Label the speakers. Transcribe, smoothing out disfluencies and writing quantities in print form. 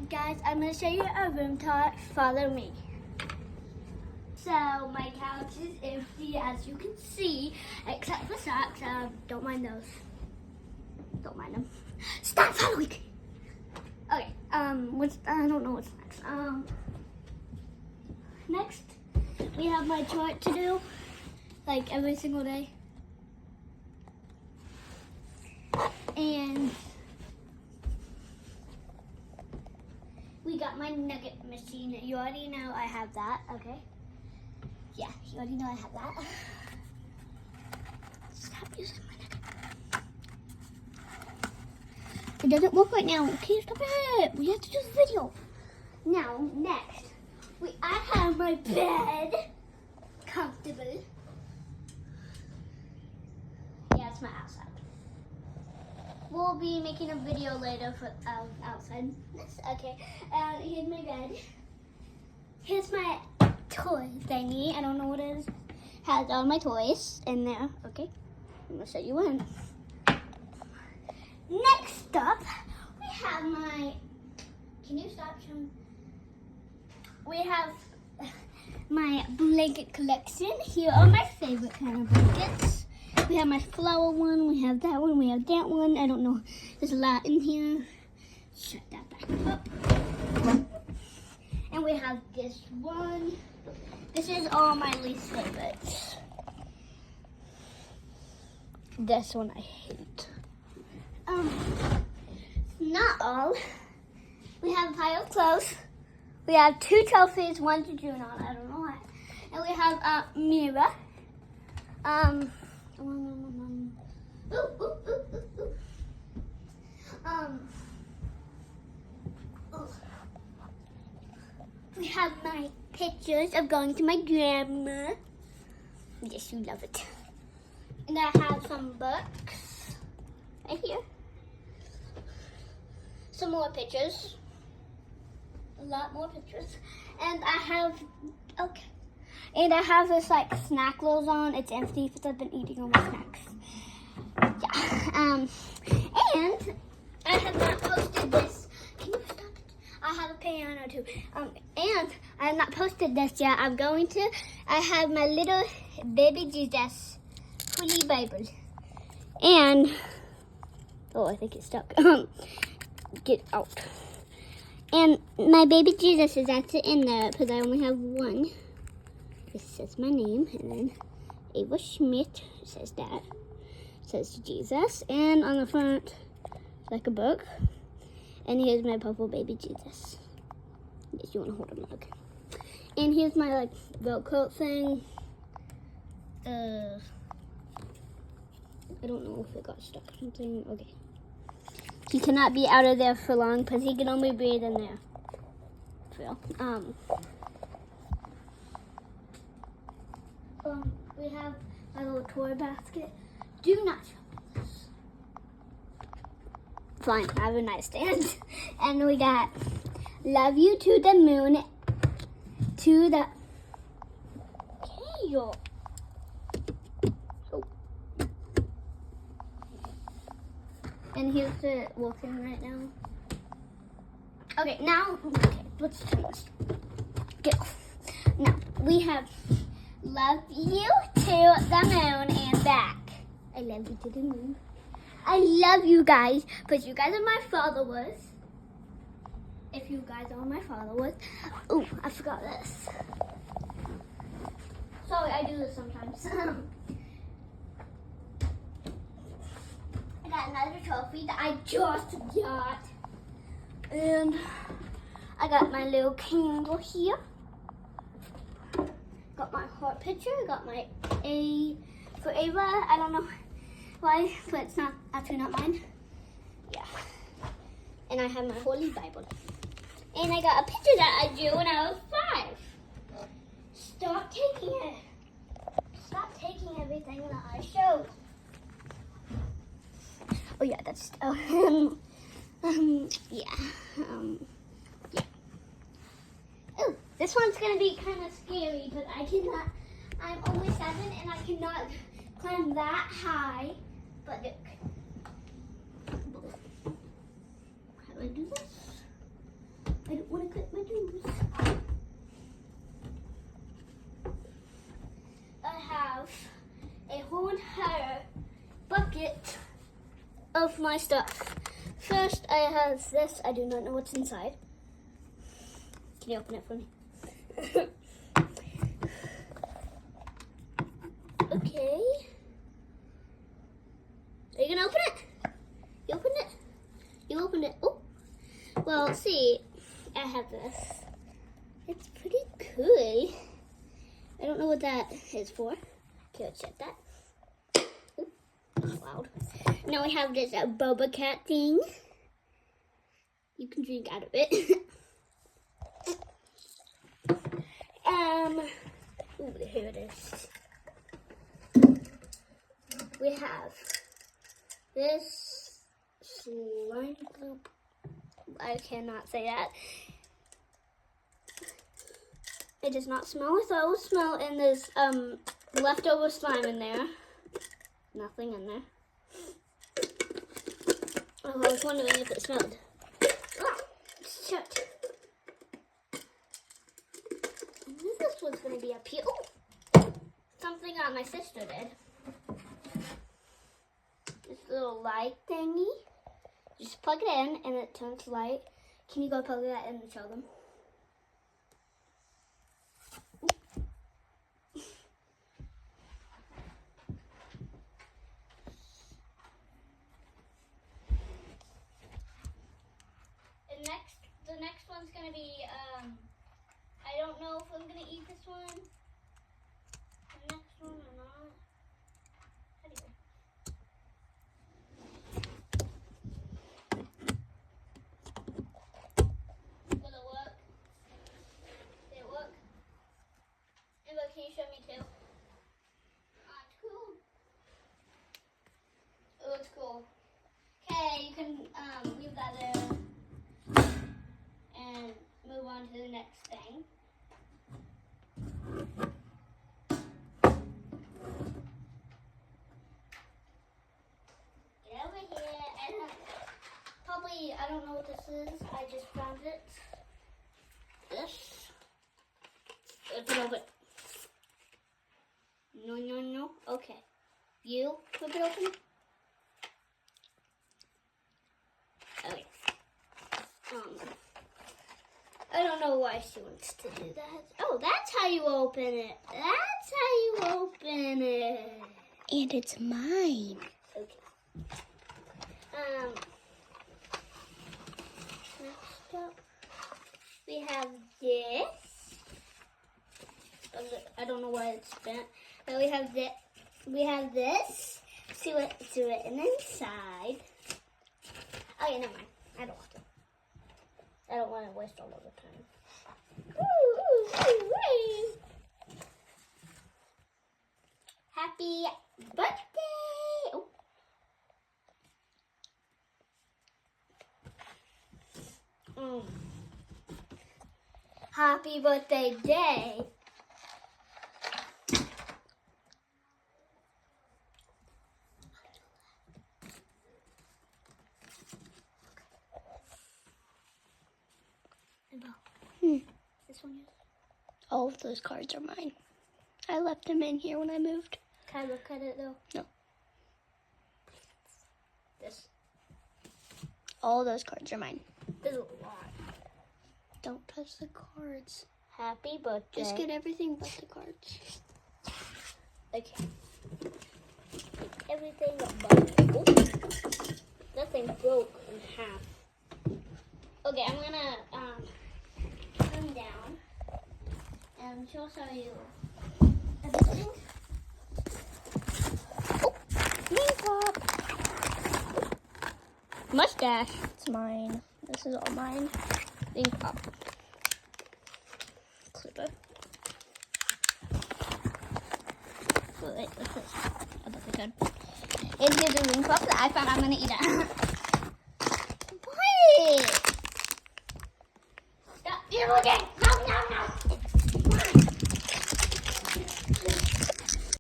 Speaker 1: Guys, I'm going to show you a room tour. Follow me. So, my couch is empty, as you can see, except for socks. Don't mind those. Don't mind them. Stop following! Okay, I don't know what's next. Next, we have my chart to do, like every single day. And we got my nugget machine. You already know I have that, okay? Yeah, you already know I have that. Stop using my nugget. It doesn't work right now. Okay, stop it. We have to do the video. Now, next, I have my bed. Comfortable. Yeah, it's my outside. We'll be making a video later for outside. Okay, here's my bed. Here's my toy thingy. I don't know what it is. Has all my toys in there. Okay, I'm gonna show you one. Next up, we have my. Can you stop showing? We have my blanket collection. Here are my favorite kind of blankets. We have my flower one, we have that one, we have that one. I don't know, there's a lot in here. Shut that back up. And we have this one. This is all my least favorites. This one I hate. Not all. We have a pile of clothes. We have 2 trophies, 1 to June on, I don't know why. And we have a mirror. We have my pictures of going to my grandma. Yes, you love it. And I have some books right here. Some more pictures. A lot more pictures. And I have, okay. And I have this like snack rolls on. It's empty because I've been eating all my snacks. Yeah. And I have not posted this. Can you stop it? I have a piano too. And I have not posted this yet. I'm going to. I have my little baby Jesus Holy Bible. And oh, I think it's stuck. Get out. And my baby Jesus is actually in there because I only have one. It says my name, and then Ava Schmidt says that. It says Jesus, and on the front, it's like a book. And here's my purple baby Jesus. Yes, you want to hold him, look. And here's my like Velcro thing. I don't know if it got stuck or something. Okay. He cannot be out of there for long because he can only breathe in there. For real. We have my little toy basket. Do not show this. Fine, I have a nightstand. And we got love you to the moon, to the tail. Oh. And here's the walking right now. Okay, now, okay, let's turn this. Get off. Now, we have love you to the moon and back. I love you to the moon. I love you guys, because you guys are my followers. If you guys are my followers. Oh, I forgot this. Sorry, I do this sometimes. I got another trophy that I just got. And I got my little candle here. Got my heart picture. Got my A for Ava. I don't know why, but it's not actually not mine. Yeah. And I have my Holy Bible. And I got a picture that I drew when I was 5. Stop taking it. Stop taking everything that I showed. Oh yeah, that's yeah. Yeah. Oh, this one's gonna be kind of scary, but I cannot. I'm only 7 and I cannot climb that high. But look. How do I do this? of my stuff. First, I have this. I do not know what's inside. Can you open it for me? Okay. Are you gonna open it? You opened it? You opened it. Oh. Well, see, I have this. It's pretty cool. I don't know what that is for. Okay, let's check that. Ooh, that's loud. Now we have this boba cat thing. You can drink out of it. Ooh, here it is. We have this slime gloop. I cannot say that. It does not smell as though smell, and there's leftover slime in there. Nothing in there. Oh, I was wondering if it smelled. Ah, it's shut. I knew this was going to be up here. Oh, something that my sister did. This little light thingy. Just plug it in and it turns light. Can you go plug that in and show them? The next one's gonna be, I don't know if I'm gonna eat this one. The next one or not. Anyway. Will it work? Did it work? Emma, can you show me too? It's cool. It looks cool. Okay, you can leave that there. And move on to the next thing. Get over here. And probably, I don't know what this is. I just found it. This. Let's open it. No, no, no. Okay. You flip it open. Okay. I don't know why she wants to do that. Oh, that's how you open it. That's how you open it.
Speaker 2: And it's mine.
Speaker 1: Okay. Next up, we have this. I don't know why it's bent. Then we have this. We have this. See what's written inside. Oh yeah, never mind. I don't want to. I don't want to waste all of the time. Happy birthday! Oh. Happy birthday day! This one is.
Speaker 2: All of those cards are mine. I left them in here when I moved.
Speaker 1: Can I look at it though?
Speaker 2: No.
Speaker 1: This.
Speaker 2: All those cards are mine.
Speaker 1: There's a lot.
Speaker 2: Don't touch the cards.
Speaker 1: Happy birthday.
Speaker 2: Just get everything but the cards.
Speaker 1: Okay. Everything but. That thing broke in half. Okay, I'm gonna come down and she'll show you everything.
Speaker 2: Oh, Winged Pop.
Speaker 1: Mustache.
Speaker 2: It's mine. This is all mine. Winged Pop. Clip it. Wait, what's this? I thought we could. And here's a Winged Pop that I found. I'm gonna eat it.